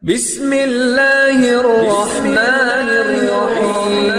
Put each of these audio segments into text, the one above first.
بسم اللہ الرحمن الرحیم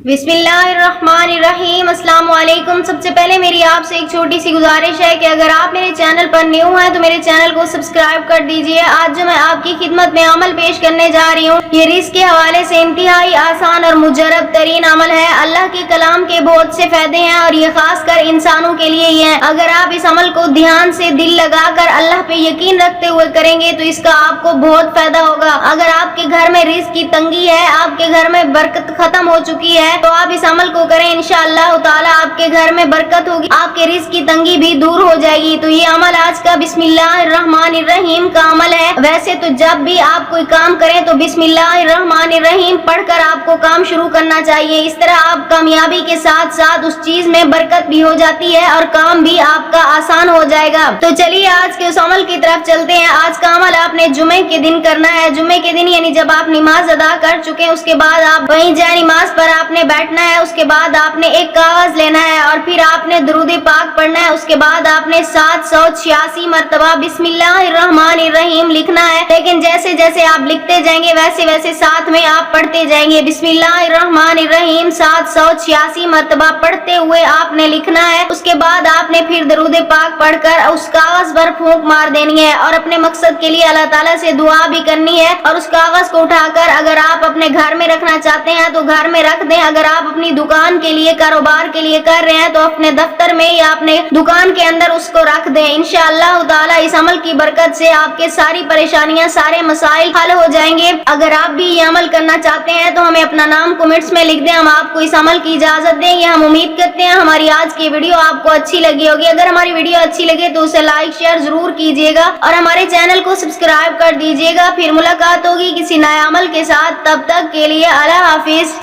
بسم اللہ الرحمن الرحیم۔ السلام علیکم۔ سب سے پہلے میری آپ سے ایک چھوٹی سی گزارش ہے کہ اگر آپ میرے چینل پر نیو ہیں تو میرے چینل کو سبسکرائب کر دیجئے۔ آج جو میں آپ کی خدمت میں عمل پیش کرنے جا رہی ہوں یہ رزق کے حوالے سے انتہائی آسان اور مجرب ترین عمل ہے۔ اللہ کے کلام کے بہت سے فائدے ہیں اور یہ خاص کر انسانوں کے لیے ہی ہیں۔ اگر آپ اس عمل کو دھیان سے دل لگا کر اللہ پہ یقین رکھتے ہوئے کریں گے تو اس کا آپ کو بہت فائدہ ہوگا۔ اگر آپ کے گھر میں رزق کی تنگی ہے، آپ کے گھر میں برکت ختم ہو چکی ہے تو آپ اس عمل کو کریں، انشاءاللہ تعالی آپ کے گھر میں برکت ہوگی، آپ کے رزق کی تنگی بھی دور ہو جائے گی۔ تو یہ عمل آج کا بسم اللہ الرحمن الرحیم کا عمل ہے۔ ویسے تو جب بھی آپ کوئی کام کریں تو بسم اللہ الرحمن الرحیم پڑھ کر آپ کو کام شروع کرنا چاہیے۔ اس طرح آپ کامیابی کے ساتھ ساتھ اس چیز میں برکت بھی ہو جاتی ہے اور کام بھی آپ کا آسان ہو جائے گا۔ تو چلیے آج کے اس عمل کی طرف چلتے ہیں۔ آج کا عمل آپ نے جمعے کے دن کرنا ہے۔ جمعے کے دن یعنی جب آپ نماز ادا کر چکے اس کے بعد آپ وہیں جائے نماز پر آپ نے بیٹھنا ہے۔ اس کے بعد آپ نے ایک کاغذ لینا ہے اور پھر آپ نے درود پاک پڑھنا ہے۔ اس کے بعد آپ نے 786 مرتبہ بسم اللہ الرحمن الرحیم لکھنا ہے، لیکن جیسے جیسے آپ لکھتے جائیں گے ویسے ویسے ساتھ میں آپ پڑھتے جائیں گے۔ بسم اللہ الرحمن الرحیم 786 مرتبہ پڑھتے ہوئے آپ نے لکھنا ہے۔ اس کے بعد آپ نے پھر درود پاک پڑھ کر اس کاغذ پر پھونک مار دینی ہے اور اپنے مقصد کے لیے اللہ تعالیٰ سے دعا بھی کرنی ہے۔ اور اس کاغذ کو اٹھا کر اگر آپ اپنے گھر میں رکھنا چاہتے ہیں تو گھر میں رکھ دیں۔ اگر آپ اپنی دکان کے لیے کاروبار کے لیے کر رہے ہیں تو اپنے دفتر میں یا اپنے دکان کے اندر اس کو رکھ دیں۔ انشاءاللہ تعالی اس عمل کی برکت سے آپ کے ساری پریشانیاں سارے مسائل حل ہو جائیں گے۔ اگر آپ بھی یہ عمل کرنا چاہتے ہیں تو ہمیں اپنا نام کمنٹس میں لکھ دیں، ہم آپ کو اس عمل کی اجازت دیں گے۔ ہم امید کرتے ہیں ہماری آج کی ویڈیو آپ کو اچھی لگی ہوگی۔ اگر ہماری ویڈیو اچھی لگے تو اسے لائک شیئر ضرور کیجیے گا اور ہمارے چینل کو سبسکرائب کر دیجیے گا۔ پھر ملاقات ہوگی کسی نئے عمل کے ساتھ، تب تک کے لیے اللہ حافظ۔